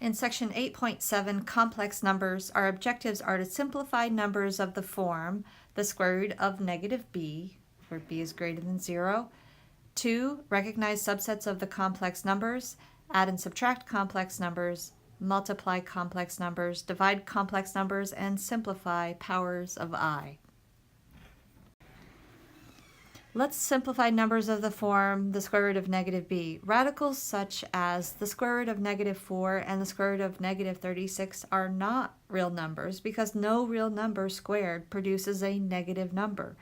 In section 8.7, complex numbers, our objectives are to simplify numbers of the form the square root of negative b, where b is greater than 0. 2, recognize subsets of the complex numbers, add and subtract complex numbers, multiply complex numbers, divide complex numbers, and simplify powers of I. Let's simplify numbers of the form the square root of negative b. Radicals such as the square root of negative 4 and the square root of negative 36 are not real numbers because no real number squared produces a negative number.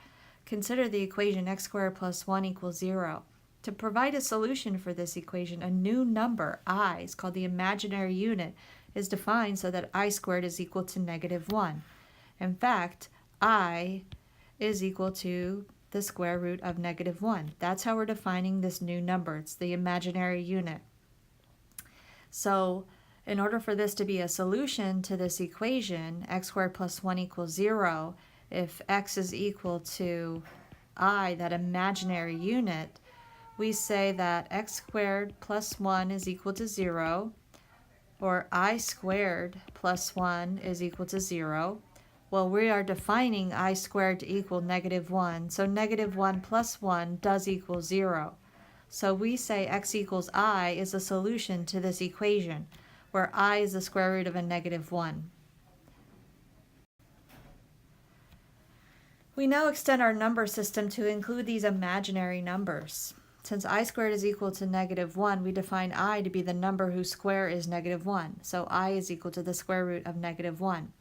Consider the equation x squared plus 1 equals 0. To provide a solution for this equation, a new number, I, is called the imaginary unit, is defined so that I squared is equal to negative 1. In fact, I is equal to the square root of negative 1. That's how we're defining this new number. It's the imaginary unit. So in order for this to be a solution to this equation, x squared plus 1 equals 0, if x is equal to I, that imaginary unit, we say that x squared plus 1 is equal to 0, or I squared plus 1 is equal to 0. Well, we are defining I squared to equal negative 1, so negative 1 plus 1 does equal 0. So we say x equals I is a solution to this equation, where I is the square root of a negative 1. We now extend our number system to include these imaginary numbers. Since I squared is equal to negative 1, we define I to be the number whose square is negative 1, so I is equal to the square root of negative 1.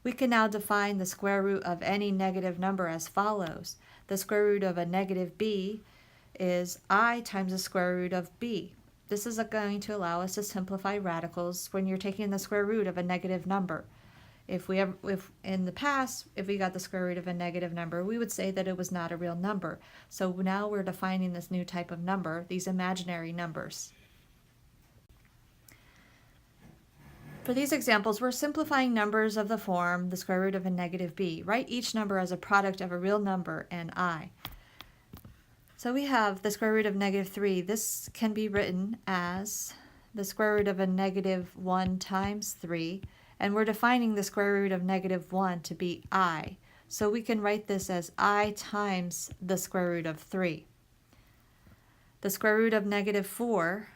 We can now define the square root of any negative number as follows. The square root of a negative b is I times the square root of b. This is going to allow us to simplify radicals when you're taking the square root of a negative number. If in the past, if we got the square root of a negative number, we would say that it was not a real number. So now we're defining this new type of number, these imaginary numbers. For these examples, we're simplifying numbers of the form the square root of a negative b. Write each number as a product of a real number and I. So we have the square root of negative 3. This can be written as the square root of a negative 1 times 3. And we're defining the square root of negative 1 to be I. So we can write this as I times the square root of 3. The square root of negative 4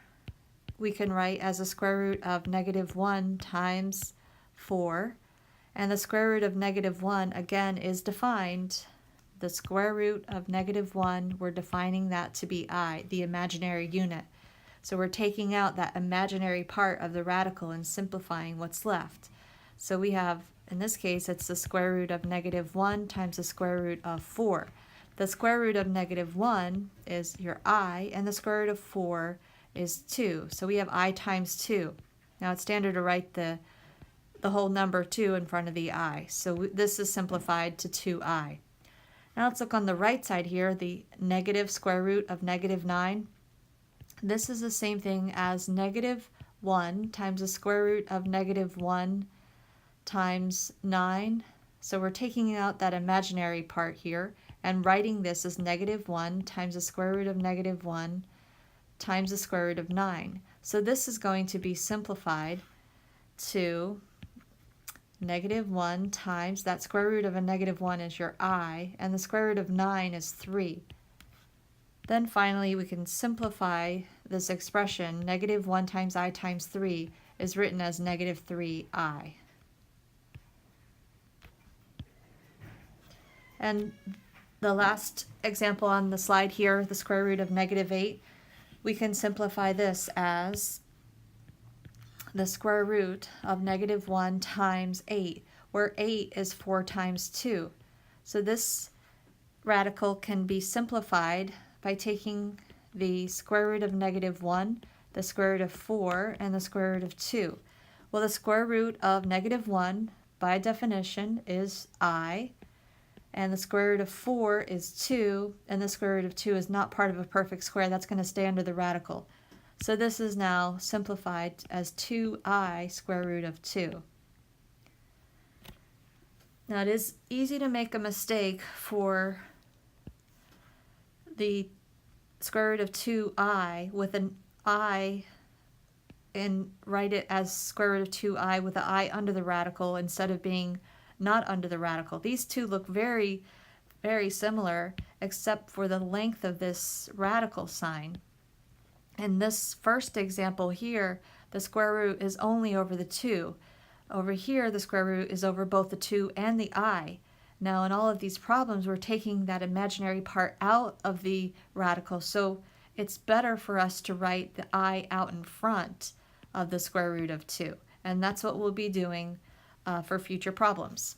we can write as the square root of negative 1 times 4. And the square root of negative 1 again is defined. The square root of negative 1, we're defining that to be I, the imaginary unit. So we're taking out that imaginary part of the radical and simplifying what's left. So we have, in this case, it's the square root of negative 1 times the square root of 4. The square root of negative 1 is your I, and the square root of 4 is 2. So we have I times 2. Now it's standard to write the whole number 2 in front of the I. So this is simplified to 2I. Now let's look on the right side here, the negative square root of negative 9. This is the same thing as negative 1 times the square root of negative 1 times 9. So we're taking out that imaginary part here and writing this as negative 1 times the square root of negative 1 times the square root of 9. So this is going to be simplified to negative 1 times that square root of a negative 1 is your I, and the square root of 9 is 3. Then finally we can simplify this expression. Negative 1 times I times 3 is written as negative 3I. And the last example on the slide here, the square root of negative 8, we can simplify this as the square root of negative 1 times 8, where 8 is 4 times 2. So this radical can be simplified by taking the square root of negative 1, the square root of 4, and the square root of 2. Well, the square root of negative 1, by definition, is I, and the square root of 4 is 2, and the square root of 2 is not part of a perfect square. That's going to stay under the radical. So this is now simplified as 2I square root of 2. Now it is easy to make a mistake for the square root of 2I with an I and write it as square root of 2i with the I under the radical instead of being not under the radical. These two look very, very similar except for the length of this radical sign. In this first example here, the square root is only over the 2. Over here, the square root is over both the 2 and the I. Now, in all of these problems, we're taking that imaginary part out of the radical, so it's better for us to write the I out in front of the square root of 2. And that's what we'll be doing for future problems.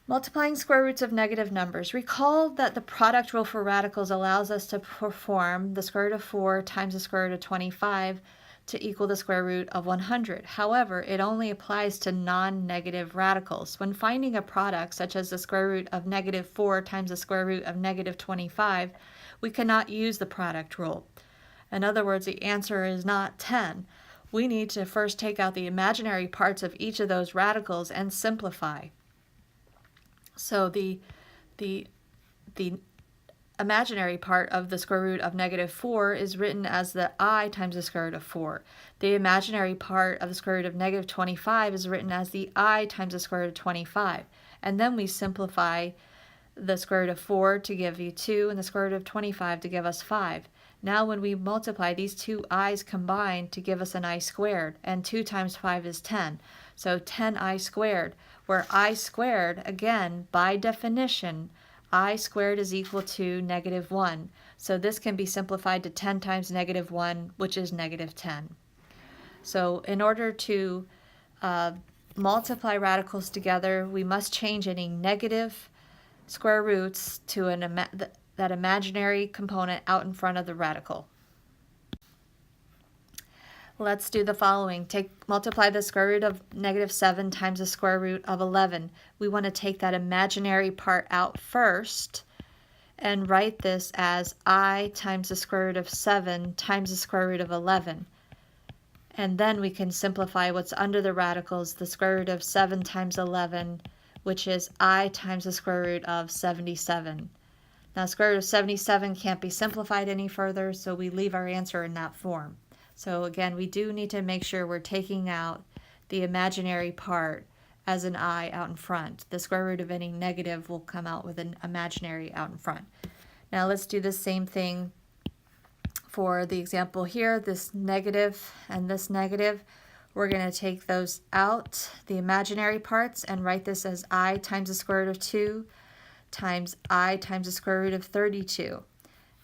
Multiplying square roots of negative numbers. Recall that the product rule for radicals allows us to perform the square root of 4 times the square root of 25 to equal the square root of 100. However, it only applies to non-negative radicals. When finding a product, such as the square root of negative 4 times the square root of negative 25, we cannot use the product rule. In other words, the answer is not 10. We need to first take out the imaginary parts of each of those radicals and simplify. So the imaginary part of the square root of negative 4 is written as the I times the square root of 4. The imaginary part of the square root of negative 25 is written as the I times the square root of 25. And then we simplify the square root of 4 to give you 2 and the square root of 25 to give us 5. Now when we multiply, these two i's combine to give us an I squared, and 2 times 5 is 10. So 10i squared, where I squared, again, by definition, I squared is equal to negative 1. So this can be simplified to 10 times negative 1, which is negative 10. So in order to multiply radicals together, we must change any negative square roots to that imaginary component out in front of the radical. Let's do the following. Multiply the square root of negative 7 times the square root of 11. We want to take that imaginary part out first and write this as I times the square root of 7 times the square root of 11. And then we can simplify what's under the radicals, the square root of 7 times 11, which is I times the square root of 77. Now, square root of 77 can't be simplified any further, so we leave our answer in that form. So again, we do need to make sure we're taking out the imaginary part as an I out in front. The square root of any negative will come out with an imaginary out in front. Now let's do the same thing for the example here, this negative and this negative. We're going to take those out, the imaginary parts, and write this as I times the square root of 2 times I times the square root of 32.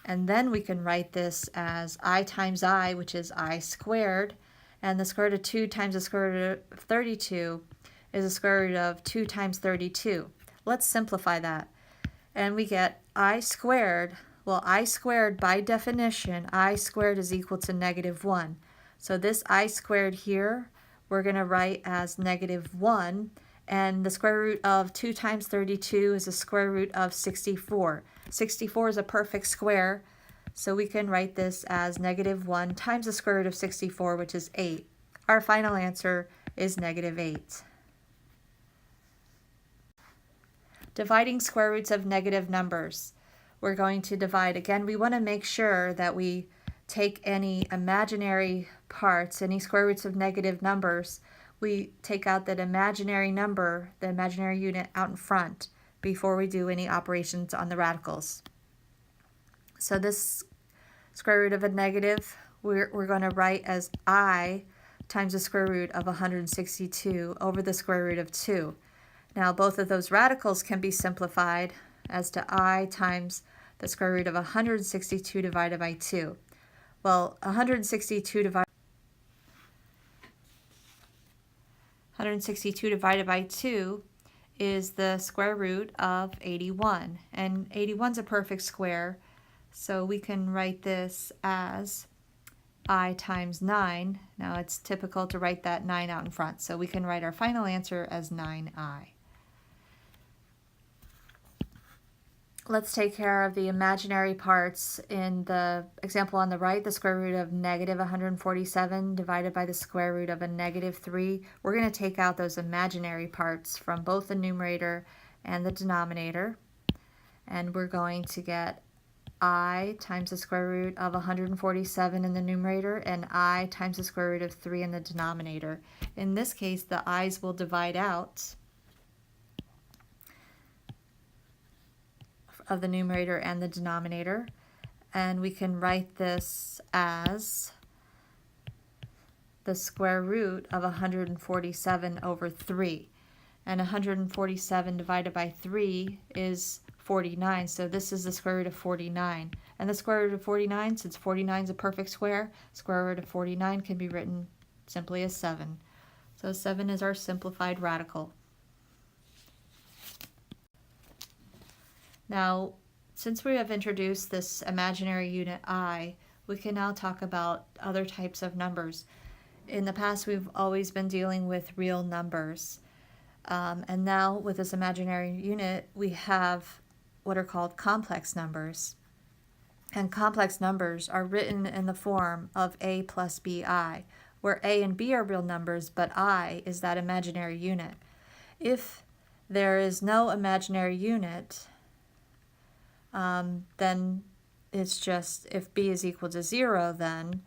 And then we can write this as I times I, which is I squared, and the square root of 2 times the square root of 32 is the square root of 2 times 32. Let's simplify that. And we get I squared. Well, I squared, by definition, I squared is equal to negative 1. So this I squared here, we're going to write as negative 1. And the square root of 2 times 32 is the square root of 64. 64 is a perfect square, so we can write this as negative 1 times the square root of 64, which is 8. Our final answer is negative 8. Dividing square roots of negative numbers. We're going to divide. Again, we want to make sure that we take any imaginary parts, any square roots of negative numbers, we take out that imaginary number, the imaginary unit, out in front before we do any operations on the radicals. So this square root of a negative, we're going to write as I times the square root of 162 over the square root of 2. Now both of those radicals can be simplified as to I times the square root of 162 divided by 2. Well, 162 divided by 2 is the square root of 81. And 81 is a perfect square, so we can write this as I times 9. Now it's typical to write that 9 out in front, so we can write our final answer as 9i. Let's take care of the imaginary parts. In the example on the right, the square root of negative 147 divided by the square root of a negative 3. We're going to take out those imaginary parts from both the numerator and the denominator. And we're going to get I times the square root of 147 in the numerator and I times the square root of 3 in the denominator. In this case, the i's will divide out of the numerator and the denominator, and we can write this as the square root of 147 over 3. And 147 divided by 3 is 49, so this is the square root of 49. And the square root of 49, since 49 is a perfect square, square root of 49 can be written simply as 7. So 7 is our simplified radical. Now, since we have introduced this imaginary unit I, we can now talk about other types of numbers. In the past, we've always been dealing with real numbers. And now with this imaginary unit, we have what are called complex numbers. And complex numbers are written in the form of a plus bi, where a and b are real numbers, but I is that imaginary unit. If there is no imaginary unit, then it's just, if b is equal to 0, then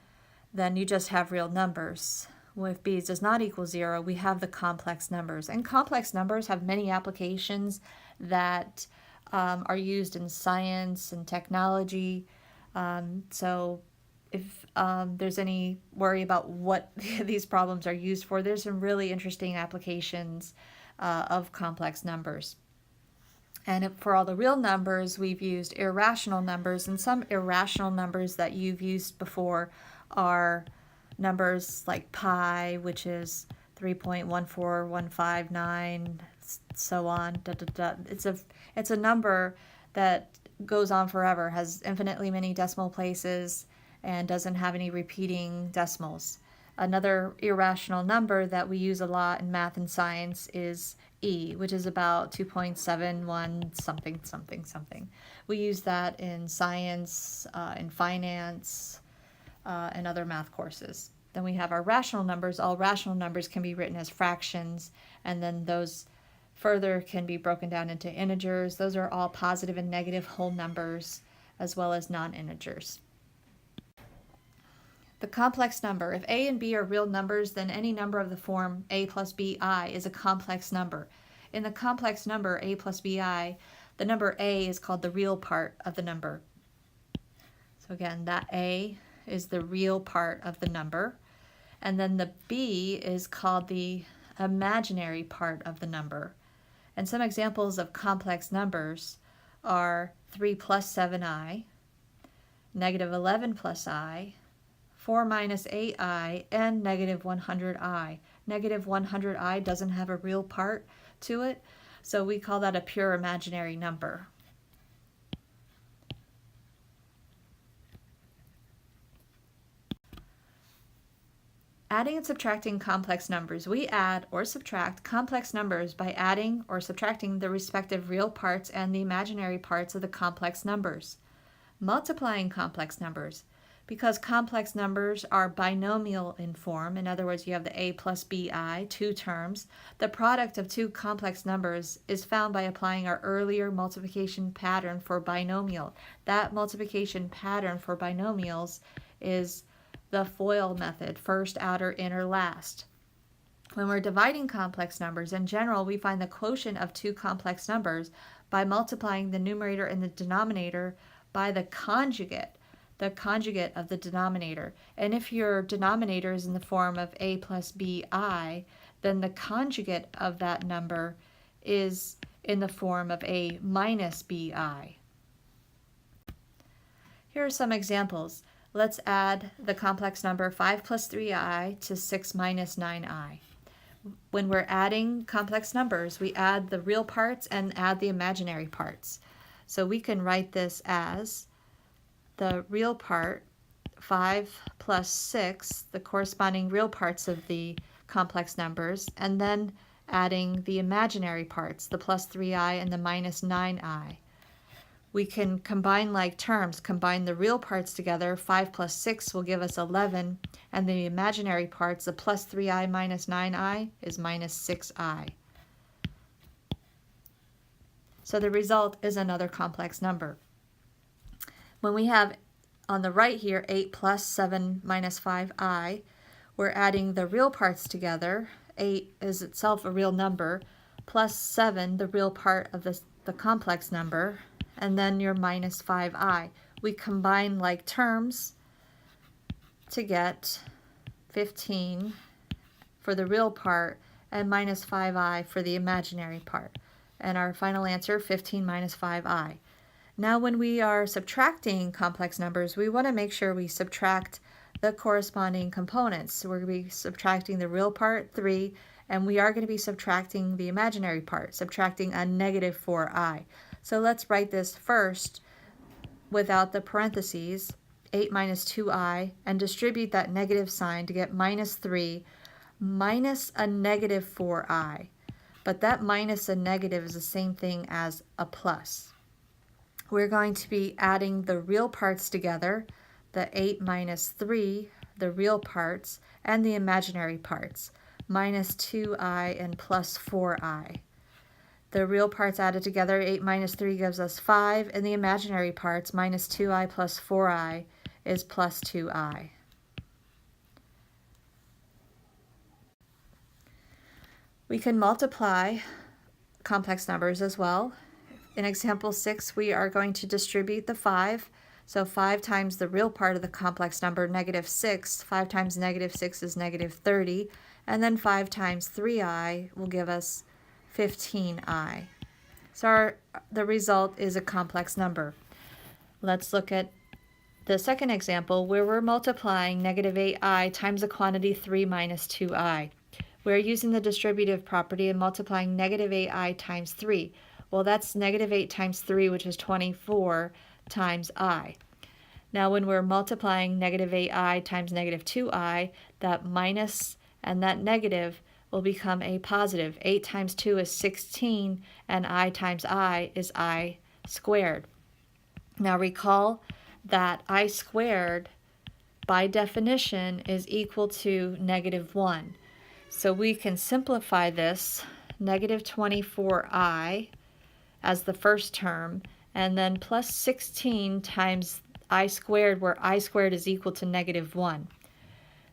you just have real numbers. Well, if b does not equal 0, we have the complex numbers. And complex numbers have many applications that are used in science and technology. So if there's any worry about what these problems are used for, there's some really interesting applications of complex numbers. And for all the real numbers, we've used irrational numbers, and some irrational numbers that you've used before are numbers like pi, which is 3.14159, so on. It's a number that goes on forever, has infinitely many decimal places, and doesn't have any repeating decimals. Another irrational number that we use a lot in math and science is e, which is about 2.71 something something something. We use that in science, in finance, and other math courses. Then we have our rational numbers. All rational numbers can be written as fractions, and then those further can be broken down into integers. Those are all positive and negative whole numbers, as well as non-integers. The complex number. If a and b are real numbers, then any number of the form a plus bi is a complex number. In the complex number a plus bi, the number a is called the real part of the number. So again, that a is the real part of the number, and then the b is called the imaginary part of the number. And some examples of complex numbers are 3 plus 7i, negative 11 plus I, 4 minus 8i, and negative 100i. Negative 100i doesn't have a real part to it, so we call that a pure imaginary number. Adding and subtracting complex numbers. We add or subtract complex numbers by adding or subtracting the respective real parts and the imaginary parts of the complex numbers. Multiplying complex numbers. Because complex numbers are binomial in form, in other words, you have the a plus bi, two terms, the product of two complex numbers is found by applying our earlier multiplication pattern for binomial. That multiplication pattern for binomials is the FOIL method, first, outer, inner, last. When we're dividing complex numbers, in general, we find the quotient of two complex numbers by multiplying the numerator and the denominator by the conjugate of the denominator. And if your denominator is in the form of a plus bi, then the conjugate of that number is in the form of a minus bi. Here are some examples. Let's add the complex number 5 plus 3i to 6 minus 9i. When we're adding complex numbers, we add the real parts and add the imaginary parts. So we can write this as the real part, 5 plus 6, the corresponding real parts of the complex numbers, and then adding the imaginary parts, the plus 3i and the minus 9i. We can combine like terms, combine the real parts together. 5 plus 6 will give us 11, and the imaginary parts, the plus 3i minus 9i, is minus 6i. So the result is another complex number. When we have on the right here 8 plus 7 minus 5i, we're adding the real parts together. 8 is itself a real number, plus 7, the real part of the complex number, and then your minus 5i. We combine like terms to get 15 for the real part and minus 5i for the imaginary part. And our final answer, 15 minus 5i. Now when we are subtracting complex numbers, we want to make sure we subtract the corresponding components. So we're going to be subtracting the real part, 3, and we are going to be subtracting the imaginary part, subtracting a negative 4i. So let's write this first without the parentheses, 8 minus 2i, and distribute that negative sign to get minus 3 minus a negative 4i. But that minus a negative is the same thing as a plus. We're going to be adding the real parts together, the 8 minus 3, the real parts, and the imaginary parts, minus 2i and plus 4i. The real parts added together, 8 minus 3 gives us 5, and the imaginary parts, minus 2i plus 4i, is plus 2i. We can multiply complex numbers as well. In example 6, we are going to distribute the 5. So 5 times the real part of the complex number, negative 6. 5 times negative 6 is negative 30. And then 5 times 3i will give us 15i. So the result is a complex number. Let's look at the second example where we're multiplying negative 8i times the quantity 3 minus 2i. We're using the distributive property and multiplying negative 8i times 3. Well, that's negative 8 times 3, which is 24 times I. Now when we're multiplying negative 8i times negative 2i, that minus and that negative will become a positive. 8 times 2 is 16, and I times I is I squared. Now recall that I squared, by definition, is equal to negative 1. So we can simplify this, negative 24i as the first term, and then plus 16 times I squared, where I squared is equal to negative 1.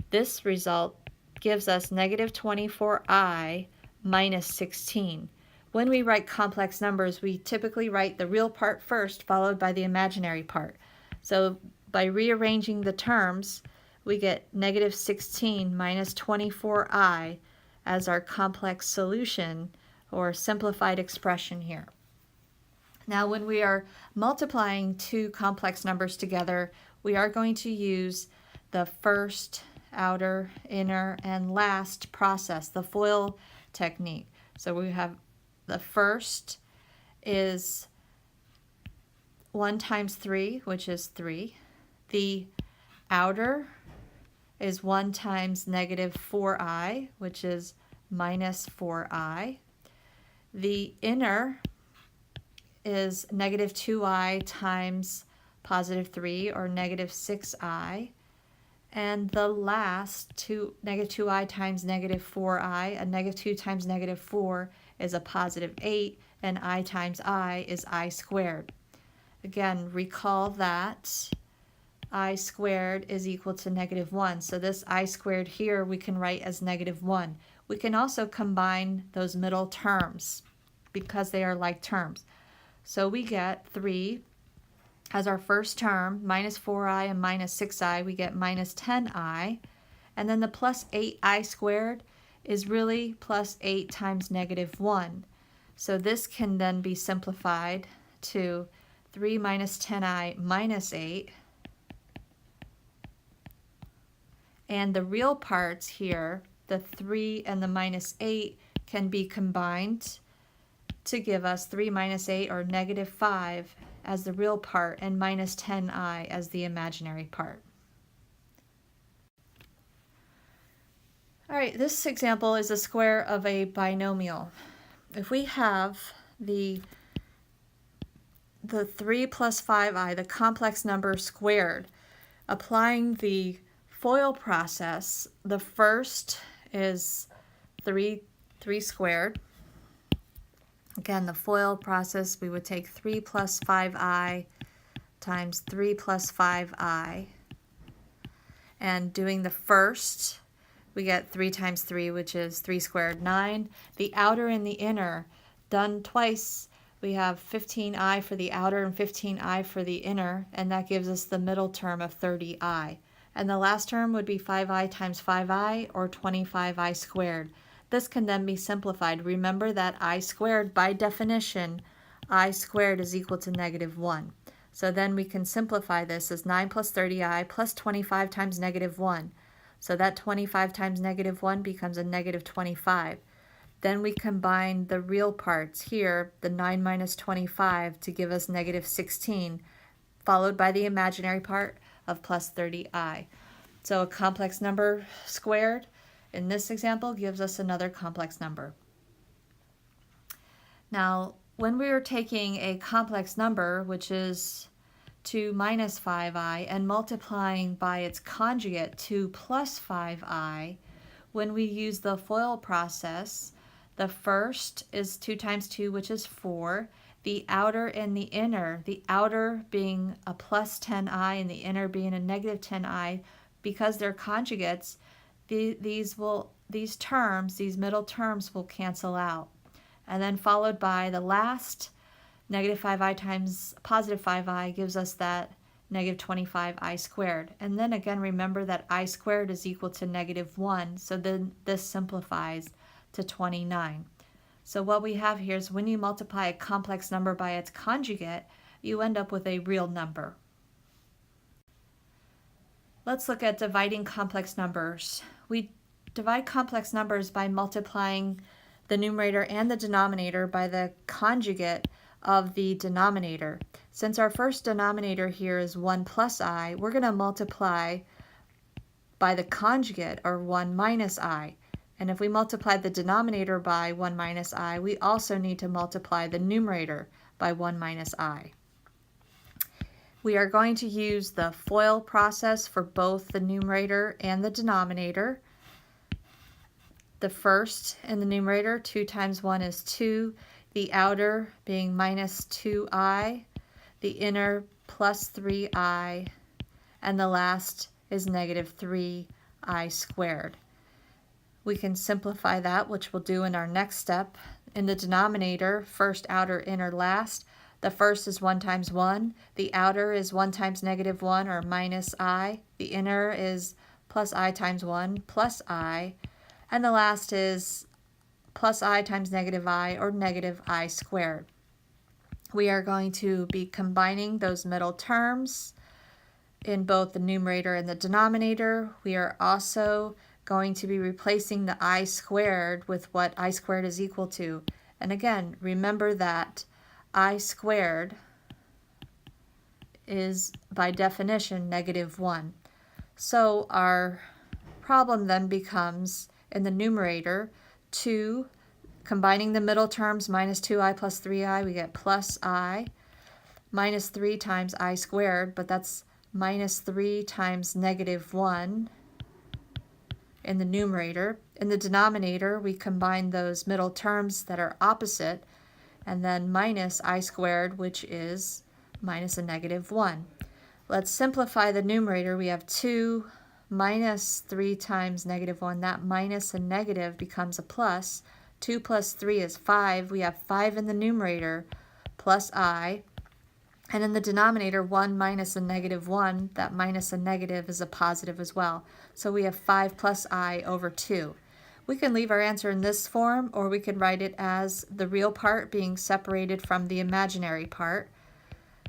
This result gives us negative 24i minus 16. When we write complex numbers, we typically write the real part first, followed by the imaginary part. So by rearranging the terms, we get negative 16 minus 24i as our complex solution or simplified expression here. Now when we are multiplying two complex numbers together, we are going to use the first, outer, inner, and last process, the FOIL technique. So we have the first is 1 times 3, which is 3. The outer is 1 times negative 4i, which is minus 4i. The inner is negative 2i times positive 3, or negative 6i. And the last, negative 2i times negative 4i, a negative 2 times negative 4 is a positive 8, and I times I is I squared. Again, recall that I squared is equal to negative 1. So this I squared here we can write as negative 1. We can also combine those middle terms because they are like terms. So we get 3 as our first term, minus 4i and minus 6i, we get minus 10i. And then the plus 8i squared is really plus 8 times negative 1. So this can then be simplified to 3 minus 10i minus 8. And the real parts here, the 3 and the minus 8, can be combined to give us 3 minus 8, or negative 5, as the real part, and minus 10i as the imaginary part. All right, this example is a square of a binomial. If we have the 3 plus 5i, the complex number squared, applying the FOIL process, the first is 3 squared. Again, the FOIL process, we would take 3 plus 5i times 3 plus 5i. And doing the first, we get 3 times 3, which is 3 squared, 9. The outer and the inner, done twice, we have 15i for the outer and 15i for the inner, and that gives us the middle term of 30i. And the last term would be 5i times 5i, or 25i squared. This can then be simplified. Remember that I squared, by definition, I squared is equal to negative 1. So then we can simplify this as 9 plus 30i plus 25 times negative 1. So that 25 times negative 1 becomes a negative 25. Then we combine the real parts here, the 9 minus 25, to give us negative 16, followed by the imaginary part of plus 30i. So a complex number squared, in this example, gives us another complex number. Now, when we are taking a complex number, which is 2 minus 5i, and multiplying by its conjugate, 2 plus 5i, when we use the FOIL process, the first is 2 times 2, which is 4. The outer and the inner, the outer being a plus 10i and the inner being a negative 10i, because they're conjugates, these middle terms will cancel out. And then followed by the last, negative 5i times positive 5i gives us that negative 25i squared. And then again, remember that I squared is equal to negative 1, so then this simplifies to 29. So what we have here is when you multiply a complex number by its conjugate, you end up with a real number. Let's look at dividing complex numbers. We divide complex numbers by multiplying the numerator and the denominator by the conjugate of the denominator. Since our first denominator here is 1 plus I, we're going to multiply by the conjugate, or 1 minus I. And if we multiply the denominator by 1 minus I, we also need to multiply the numerator by 1 minus I. We are going to use the FOIL process for both the numerator and the denominator. The first in the numerator, 2 times 1 is 2, the outer being minus 2i, the inner plus 3i, and the last is negative 3i squared. We can simplify that, which we'll do in our next step. In the denominator, first, outer, inner, last, the first is 1 times 1, the outer is 1 times negative 1, or minus I, the inner is plus I times 1, plus I, and the last is plus I times negative I, or negative I squared. We are going to be combining those middle terms in both the numerator and the denominator. We are also going to be replacing the I squared with what I squared is equal to. And again, remember that I squared is by definition negative 1. So our problem then becomes, in the numerator, 2, combining the middle terms, minus 2i plus 3i, we get plus I, minus 3 times I squared, but that's minus 3 times negative 1 in the numerator. In the denominator, we combine those middle terms that are opposite, and then minus I squared, which is minus a negative 1. Let's simplify the numerator. We have 2 minus 3 times negative 1. That minus a negative becomes a plus. 2 plus 3 is 5. We have 5 in the numerator, plus I. And in the denominator, 1 minus a negative 1, that minus a negative is a positive as well. So we have 5 plus I over 2. We can leave our answer in this form, or we can write it as the real part being separated from the imaginary part.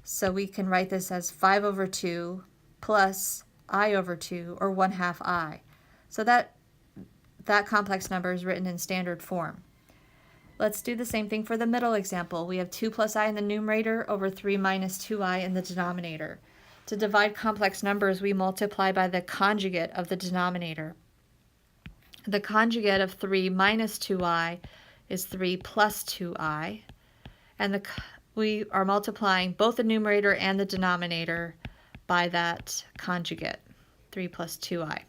So we can write this as 5 over 2 plus I over 2, or 1/2 I. So that complex number is written in standard form. Let's do the same thing for the middle example. We have 2 plus I in the numerator over 3 minus 2i in the denominator. To divide complex numbers, we multiply by the conjugate of the denominator. The conjugate of 3 minus 2i is 3 plus 2i, and we are multiplying both the numerator and the denominator by that conjugate, 3 plus 2i.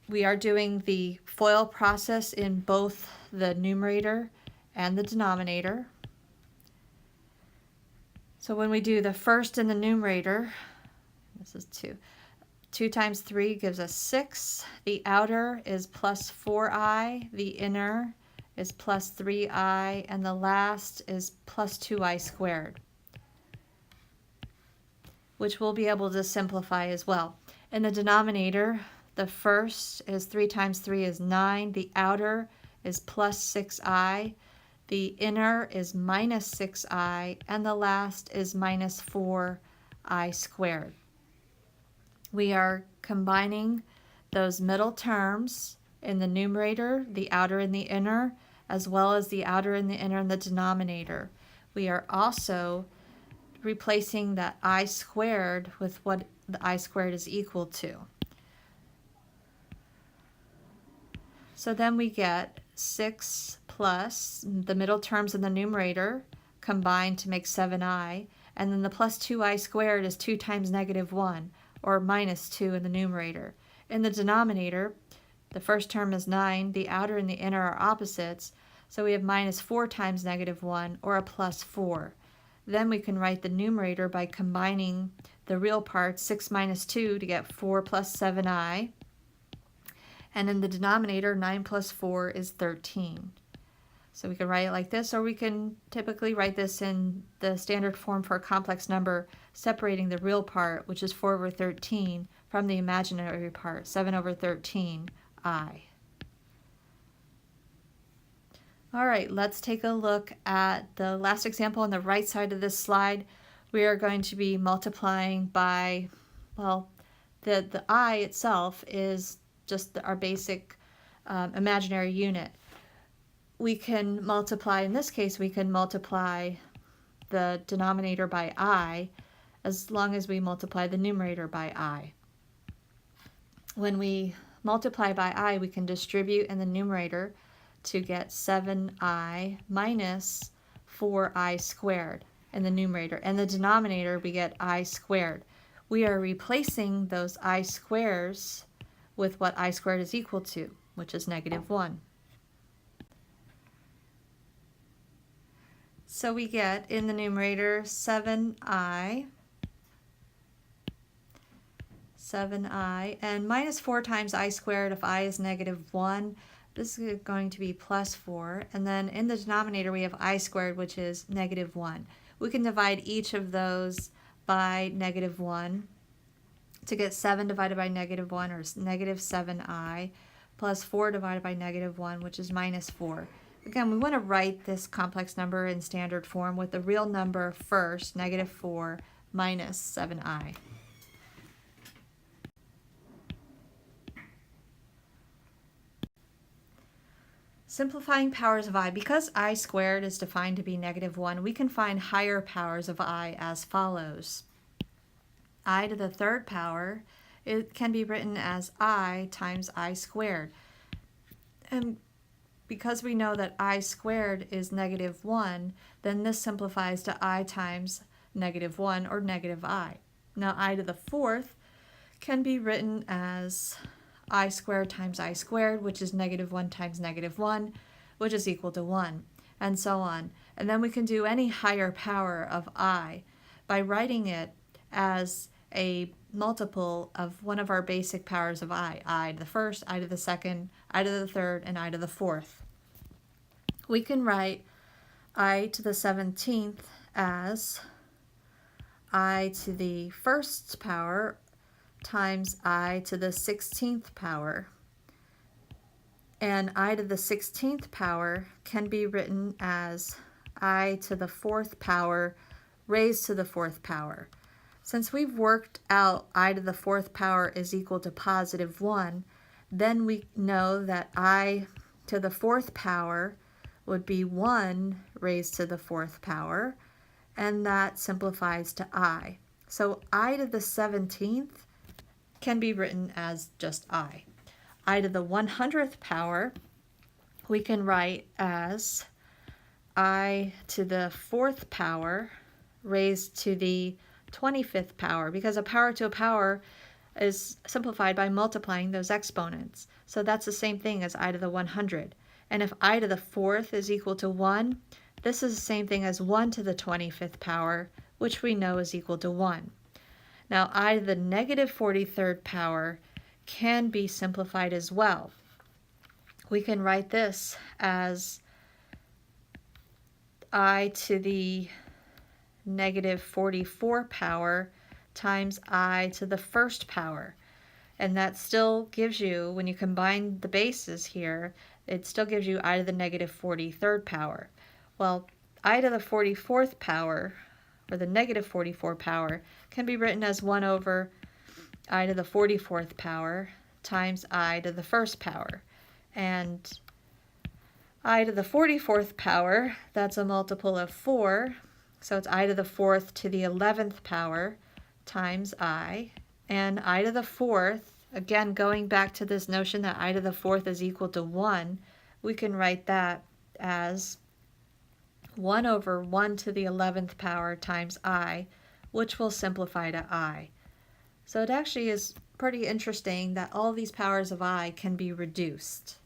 We are doing the FOIL process in both the numerator and the denominator. So when we do the first in the numerator, this is 2. 2 times 3 gives us 6. The outer is plus 4i. The inner is plus 3i. And the last is plus 2i squared, which we'll be able to simplify as well. In the denominator, the first is 3 times 3 is 9. The outer is plus 6i. The inner is minus 6i. And the last is minus 4i squared. We are combining those middle terms in the numerator, the outer and the inner, as well as the outer and the inner in the denominator. We are also replacing that I squared with what the I squared is equal to. So then we get 6 plus the middle terms in the numerator combined to make 7i, and then the plus 2i squared is 2 times negative 1, or minus 2 in the numerator. In the denominator, the first term is 9, the outer and the inner are opposites, so we have minus 4 times negative 1, or a plus 4. Then we can write the numerator by combining the real parts, 6 minus 2, to get 4 plus 7i. And in the denominator, 9 plus 4 is 13. So we can write it like this, or we can typically write this in the standard form for a complex number, separating the real part, which is 4 over 13, from the imaginary part, 7 over 13i. All right, let's take a look at the last example on the right side of this slide. We are going to be multiplying by, well, the I itself is just our basic imaginary unit. We can multiply, in this case, we can multiply the denominator by I as long as we multiply the numerator by I. When we multiply by I, we can distribute in the numerator to get 7i minus 4i squared in the numerator. In the denominator, we get I squared. We are replacing those I squares with what I squared is equal to, which is negative 1. So we get in the numerator 7i, and minus 4 times I squared, if I is negative 1, this is going to be plus 4. And then in the denominator we have I squared, which is negative 1. We can divide each of those by negative 1 to get 7 divided by negative 1, or negative 7i, plus 4 divided by negative 1, which is minus 4. Again, we want to write this complex number in standard form with the real number first, negative 4 minus 7i. Simplifying powers of I. Because I squared is defined to be negative 1, we can find higher powers of I as follows. I to the third power, it can be written as I times I squared. And because we know that I squared is negative 1, then this simplifies to I times negative 1, or negative I. Now I to the fourth can be written as I squared times I squared, which is negative 1 times negative 1, which is equal to 1, and so on. And then we can do any higher power of I by writing it as a multiple of one of our basic powers of I to the first, I to the second, I to the third, and I to the fourth. We can write I to the 17th as I to the first power times I to the 16th power. And I to the 16th power can be written as I to the fourth power raised to the fourth power. Since we've worked out I to the fourth power is equal to positive 1, then we know that I to the fourth power would be 1 raised to the fourth power, and that simplifies to I. So I to the 17th can be written as just I. I to the 100th power we can write as I to the fourth power raised to the 25th power, because a power to a power is simplified by multiplying those exponents. So that's the same thing as I to the 100. And if I to the fourth is equal to 1, this is the same thing as 1 to the 25th power, which we know is equal to 1. Now, I to the negative 43rd power can be simplified as well. We can write this as I to the negative 44 power times I to the first power. And that still gives you, when you combine the bases here, it still gives you I to the negative 43rd power. Well, I to the 44th power, or the negative 44 power, can be written as 1 over I to the 44th power times I to the first power. And I to the 44th power, that's a multiple of 4, so it's I to the 4th to the 11th power times I. And I to the 4th, again going back to this notion that I to the 4th is equal to 1, we can write that as 1 over 1 to the 11th power times I, which will simplify to I. So it actually is pretty interesting that all these powers of I can be reduced.